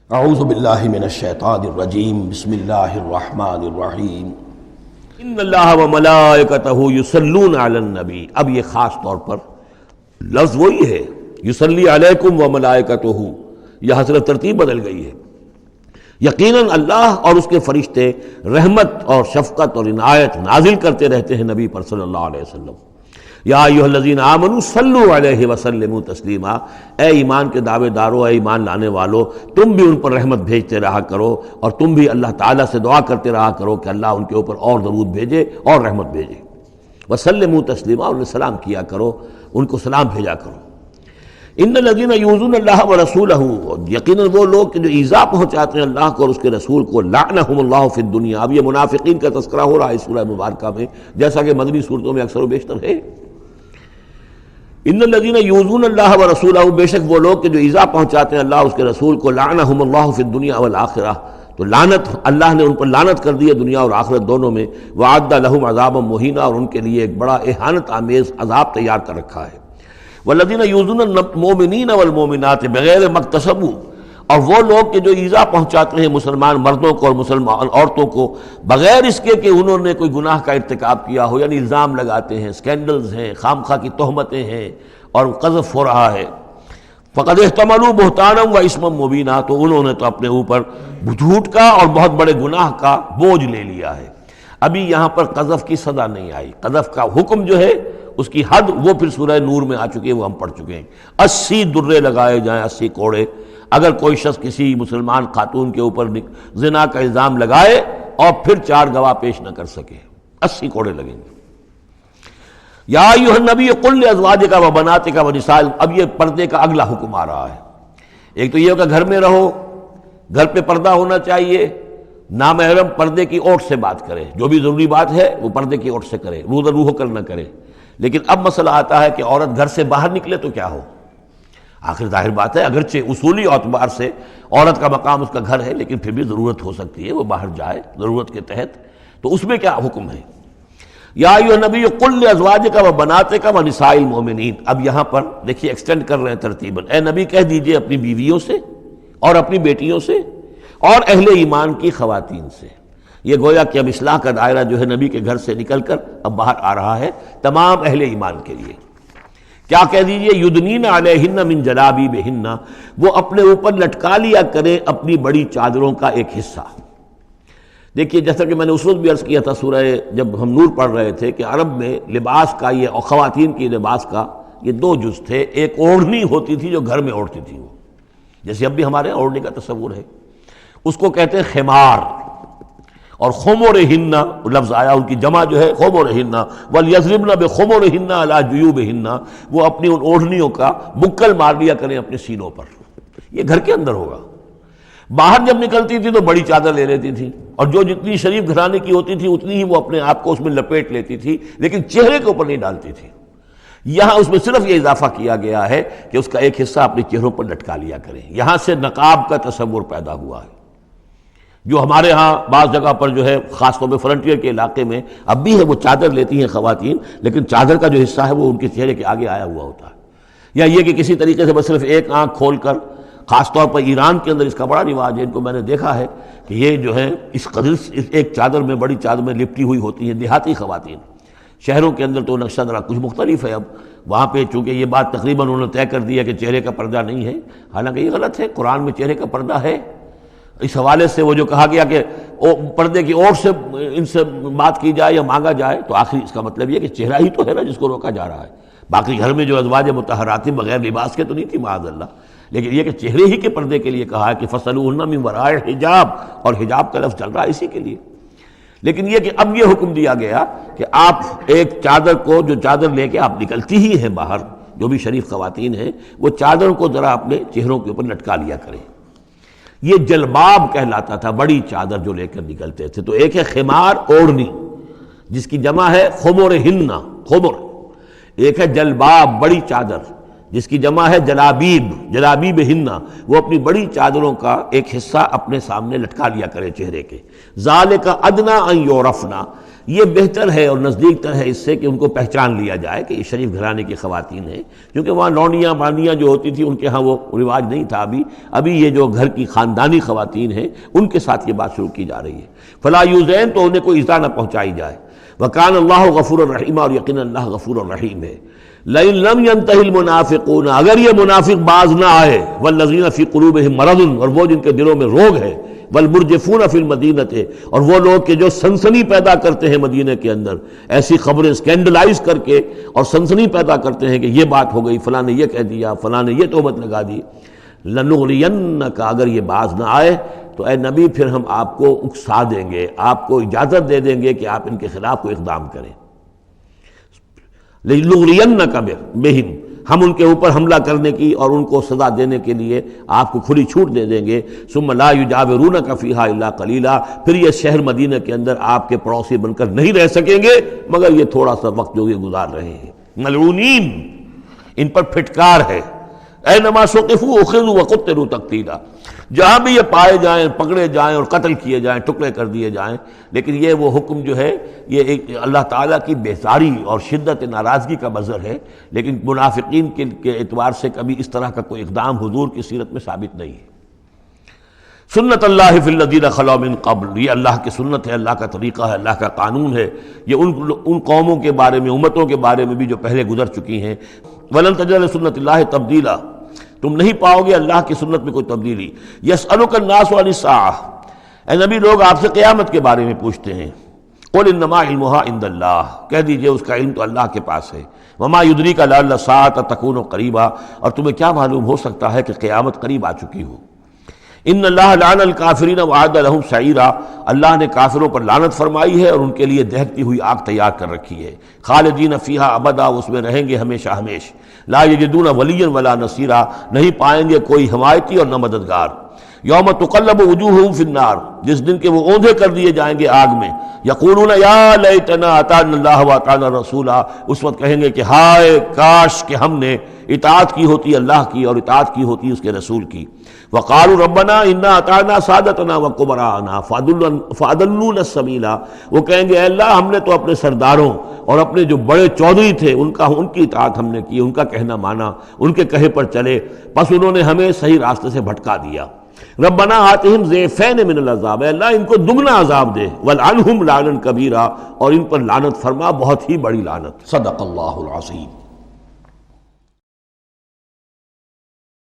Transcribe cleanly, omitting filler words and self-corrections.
اعوذ باللہ من الشیطان الرجیم بسم اللہ الرحمن الرحیم ان اللہ و ملائکتہ یصلون علی النبی. اب یہ خاص طور پر لفظ وہی ہے یصلی علیکم و ملائکتہ، یہاں صرف ترتیب بدل گئی ہے. یقیناً اللہ اور اس کے فرشتے رحمت اور شفقت اور عنایت نازل کرتے رہتے ہیں نبی پر صلی اللہ علیہ وسلم. یا ایھا الذین آمنوا صلوا علیہ وسلموا تسلیما. اے ایمان کے دعوے دارو، اے ایمان لانے والو، تم بھی ان پر رحمت بھیجتے رہا کرو اور تم بھی اللہ تعالیٰ سے دعا کرتے رہا کرو کہ اللہ ان کے اوپر اور درود بھیجے اور رحمت بھیجے. وسلموا تسلیما، اور سلام کیا کرو، ان کو سلام بھیجا کرو. ان الذین یؤذون اللہ ورسولہ، یقیناً وہ لوگ کہ جو ایذا پہنچاتے ہیں اللہ کو اور اس کے رسول کو، لعنہم اللہ فی الدنیا. اب یہ منافقین کا تذکرہ ہو رہا ہے اس سورہ مبارکہ میں، جیسا کہ مدنی صورتوں میں اکثر و بیشتر ہے. ان الذین یؤذون اللہ ورسولہ، بے شک وہ لوگ کہ جو ایذا پہنچاتے ہیں اللہ اور اس کے رسول کو، لعنہم اللہ فی الدنیا والآخرہ، تو لعنت اللہ نے ان پر لعنت کر دی ہے دنیا اور آخرت دونوں میں. وعد لہم عذابا مہینا، اور ان کے لیے ایک بڑا اہانت آمیز عذاب تیار کر رکھا ہے. والذین یؤذون المؤمنین والمؤمنات بغیر ما اکتسبوا، اور وہ لوگ کہ جو ایذا پہنچاتے ہیں مسلمان مردوں کو اور مسلمان عورتوں کو بغیر اس کے کہ انہوں نے کوئی گناہ کا ارتکاب کیا ہو، یعنی الزام لگاتے ہیں، اسکینڈلز ہیں، خام خواہ کی تہمتیں ہیں اور قذف ہو رہا ہے. فقد احتملوا بہتانا و اسما مبینا، تو انہوں نے تو اپنے اوپر جھوٹ کا اور بہت بڑے گناہ کا بوجھ لے لیا ہے. ابھی یہاں پر قذف کی سزا نہیں آئی، قذف کا حکم جو ہے اس کی حد وہ پھر سورہ نور میں آ چکی ہے، وہ ہم پڑھ چکے ہیں. 80 درے لگائے جائیں، 80 کوڑے. اگر کوئی شخص کسی مسلمان خاتون کے اوپر زنا کا الزام لگائے اور پھر 4 گواہ پیش نہ کر سکے، 80 کوڑے لگیں گے. یا ایھا النبی قل لازواجک و بناتک و نساء، اب یہ پردے کا اگلا حکم آ رہا ہے. ایک تو یہ کہ گھر میں رہو، گھر پہ پردہ ہونا چاہیے، نامحرم پردے کی اوٹ سے بات کرے، جو بھی ضروری بات ہے وہ پردے کی اوٹ سے کرے، روح کر نہ کرے. لیکن اب مسئلہ آتا ہے کہ عورت گھر سے باہر نکلے تو کیا ہو. آخر ظاہر بات ہے اگرچہ اصولی اعتبار سے عورت کا مقام اس کا گھر ہے، لیکن پھر بھی ضرورت ہو سکتی ہے وہ باہر جائے ضرورت کے تحت، تو اس میں کیا حکم ہے. یا ایھا النبی قل لازواجک و بناتک و نساء المؤمنین. اب یہاں پر دیکھیے ایکسٹینڈ کر رہے ہیں ترتیباً. اے نبی کہہ دیجئے اپنی بیویوں سے اور اپنی بیٹیوں سے اور اہل ایمان کی خواتین سے. یہ گویا کہ اب اصلاح کا دائرہ جو ہے نبی کے گھر سے نکل کر اب باہر آ رہا ہے تمام اہل ایمان کے لیے. کیا کہہ دیجئے یدنین علیہن من جلابیبہن، وہ اپنے اوپر لٹکا لیا کریں اپنی بڑی چادروں کا ایک حصہ. دیکھیے جیسا کہ میں نے اس وقت بھی عرض کیا تھا سورہ جب ہم نور پڑھ رہے تھے کہ عرب میں لباس کا یہ اور خواتین کی لباس کا یہ 2 جز تھے. ایک اوڑھنی ہوتی تھی جو گھر میں اوڑھتی تھی، وہ جیسے اب بھی ہمارے اوڑھنے کا تصور ہے، اس کو کہتے ہیں خمار. اور خمرہن لفظ آیا ان کی جمع جو ہے خمرہن، ولیضربن بخمرہن علی جیوبہن، وہ اپنی ان اوڑھنیوں کا بکل مار لیا کریں اپنے سینوں پر. یہ گھر کے اندر ہوگا. باہر جب نکلتی تھی تو بڑی چادر لے لیتی تھی، اور جو جتنی شریف گھرانے کی ہوتی تھی اتنی ہی وہ اپنے آپ کو اس میں لپیٹ لیتی تھی، لیکن چہرے کے اوپر نہیں ڈالتی تھی. یہاں اس میں صرف یہ اضافہ کیا گیا ہے کہ اس کا ایک حصہ اپنے چہروں پر لٹکا لیا کریں. یہاں سے نقاب کا تصور پیدا ہوا ہے، جو ہمارے ہاں بعض جگہ پر جو ہے خاص طور پہ فرنٹیئر کے علاقے میں اب بھی ہے، وہ چادر لیتی ہیں خواتین، لیکن چادر کا جو حصہ ہے وہ ان کے چہرے کے آگے آیا ہوا ہوتا ہے. یا یہ کہ کسی طریقے سے بس صرف ایک آنکھ کھول کر، خاص طور پر ایران کے اندر اس کا بڑا رواج ہے، ان کو میں نے دیکھا ہے کہ یہ جو ہے اس قدر ایک چادر میں بڑی چادر میں لپٹی ہوئی ہوتی ہیں دیہاتی خواتین. شہروں کے اندر تو نقشہ ذرا کچھ مختلف ہے. اب وہاں پہ چونکہ یہ بات تقریباً انہوں نے طے کر دیا کہ چہرے کا پردہ نہیں ہے، حالانکہ یہ غلط ہے. قرآن میں چہرے کا پردہ ہے. اس حوالے سے وہ جو کہا گیا کہ پردے کی اوٹ سے ان سے بات کی جائے یا مانگا جائے، تو آخری اس کا مطلب یہ کہ چہرہ ہی تو ہے نا جس کو روکا جا رہا ہے. باقی گھر میں جو ازواج مطہرات بغیر لباس کے تو نہیں تھی معاذ اللہ، لیکن یہ کہ چہرے ہی کے پردے کے لیے کہا ہے کہ فَصَلُوهُنَّ مِن وَرَاءِ الْحِجَابِ، اور حجاب کا لفظ چل رہا ہے اسی کے لیے. لیکن یہ کہ اب یہ حکم دیا گیا کہ آپ ایک چادر کو، جو چادر لے کے آپ نکلتی ہی ہیں باہر، جو بھی شریف خواتین ہیں، وہ چادر کو ذرا اپنے چہروں کے اوپر لٹکا لیا کریں. یہ جلباب کہلاتا تھا، بڑی چادر جو لے کر نکلتے تھے. تو ایک ہے خمار اوڑھنی جس کی جمع ہے خمرہن، خمر. ایک ہے جلباب بڑی چادر جس کی جمع ہے جلابیب، جلابیبہن، وہ اپنی بڑی چادروں کا ایک حصہ اپنے سامنے لٹکا لیا کرے چہرے کے. ذالک ادنیٰ ان یعرفن، یہ بہتر ہے اور نزدیک تر ہے اس سے کہ ان کو پہچان لیا جائے کہ یہ شریف گھرانے کی خواتین ہیں، کیونکہ وہاں لونڈیاں باندیاں جو ہوتی تھیں ان کے ہاں وہ رواج نہیں تھا۔ ابھی یہ جو گھر کی خاندانی خواتین ہیں ان کے ساتھ یہ بات شروع کی جا رہی ہے۔ فلا یوزین، تو انہیں کوئی ایذا نہ پہنچائی جائے۔ وکان اللہ غفور الرحیم، اور یقینا اللہ غفور الرحیم ہے۔ لئن لم ينتهِ المنافقون، اگر یہ منافق باز نہ آئے، والذین فی قلوبہم مرض، اور وہ جن کے دلوں میں روگ ہے، والمرجفون فی المدینہ، اور وہ لوگ کہ جو سنسنی پیدا کرتے ہیں مدینہ کے اندر، ایسی خبریں اسکینڈلائز کر کے اور سنسنی پیدا کرتے ہیں کہ یہ بات ہو گئی، فلاں نے یہ کہہ دیا، فلاں نے یہ تہمت لگا دی، لنغرینک، اگر یہ باز نہ آئے تو اے نبی پھر ہم آپ کو اکسا دیں گے، آپ کو اجازت دے دیں گے کہ آپ ان کے خلاف کوئی اقدام کریں۔ لنغرینک بہم، ہم ان کے اوپر حملہ کرنے کی اور ان کو سزا دینے کے لیے آپ کو کھلی چھوٹ دے دیں گے۔ ثم لا یجاورونک فیہا الا قلیلا، پھر یہ شہر مدینہ کے اندر آپ کے پڑوسی بن کر نہیں رہ سکیں گے مگر یہ تھوڑا سا وقت جو یہ گزار رہے ہیں۔ ملعونین، ان پر پھٹکار ہے۔ اینما ثقفوا اخذوا وقتلوا تقتیلا، جہاں بھی یہ پائے جائیں، پکڑے جائیں اور قتل کیے جائیں، ٹکڑے کر دیے جائیں۔ لیکن یہ وہ حکم جو ہے یہ ایک اللہ تعالیٰ کی بیزاری اور شدت ناراضگی کا مظہر ہے، لیکن منافقین کے اعتبار سے کبھی اس طرح کا کوئی اقدام حضور کی سیرت میں ثابت نہیں ہے۔ سنت اللہ فی الذین خلوا من قبل، یہ اللہ کی سنت ہے، اللہ کا طریقہ ہے، اللہ کا قانون ہے، یہ ان قوموں کے بارے میں، امتوں کے بارے میں بھی جو پہلے گزر چکی ہیں۔ ولن تجد لسنت اللہ تبدیلا، تم نہیں پاؤ گے اللہ کی سنت میں کوئی تبدیلی۔ یسألک الناس عن الساعہ، اے نبی لوگ آپ سے قیامت کے بارے میں پوچھتے ہیں۔ قل انما علمها عند اللہ، کہہ دیجئے اس کا علم تو اللہ کے پاس ہے۔ وما یدریک لعل الساعۃ تکون قریبا، اور تمہیں کیا معلوم ہو سکتا ہے کہ قیامت قریب آ چکی ہو۔ ان اللہ لعن الکافرین وعد لهم سعیرا، اللہ نے کافروں پر لعنت فرمائی ہے اور ان کے لیے دہکتی ہوئی آگ تیار کر رکھی ہے۔ خالدین فیہا ابدا، اس میں رہیں گے ہمیشہ ہمیش۔ لا یجدون ولیا ولا نصیرا، نہیں پائیں گے کوئی حمایتی اور نہ مددگار۔ یوم تقلب وجوہہم فی النار، جس دن کے وہ اوندھے کر دیے جائیں گے آگ میں۔ یقولون یا لیتنا اطعنا اللہ واطعنا الرسول، اس وقت کہیں گے کہ ہائے کاش کہ ہم نے اطاعت کی ہوتی اللہ کی اور اطاعت کی ہوتی اس کے رسول کی۔ وقالوا ربنا انا اطعنا سادتنا وکبراءنا فاضلونا السبیل، وہ کہیں گے اے اللہ ہم نے تو اپنے سرداروں اور اپنے جو بڑے چودھری تھے ان کی اطاعت ہم نے کی، ان کا کہنا مانا، ان کے کہے پر چلے، بس انہوں نے ہمیں صحیح راستے سے بھٹکا دیا۔ ربنا آتہم ضعفین من العذاب، اے اللہ ان کو دگنا عذاب دے، والعنہم لعنا کبیرا، اور ان پر لعنت فرما بہت ہی بڑی لعنت۔ صدق اللہ العظیم۔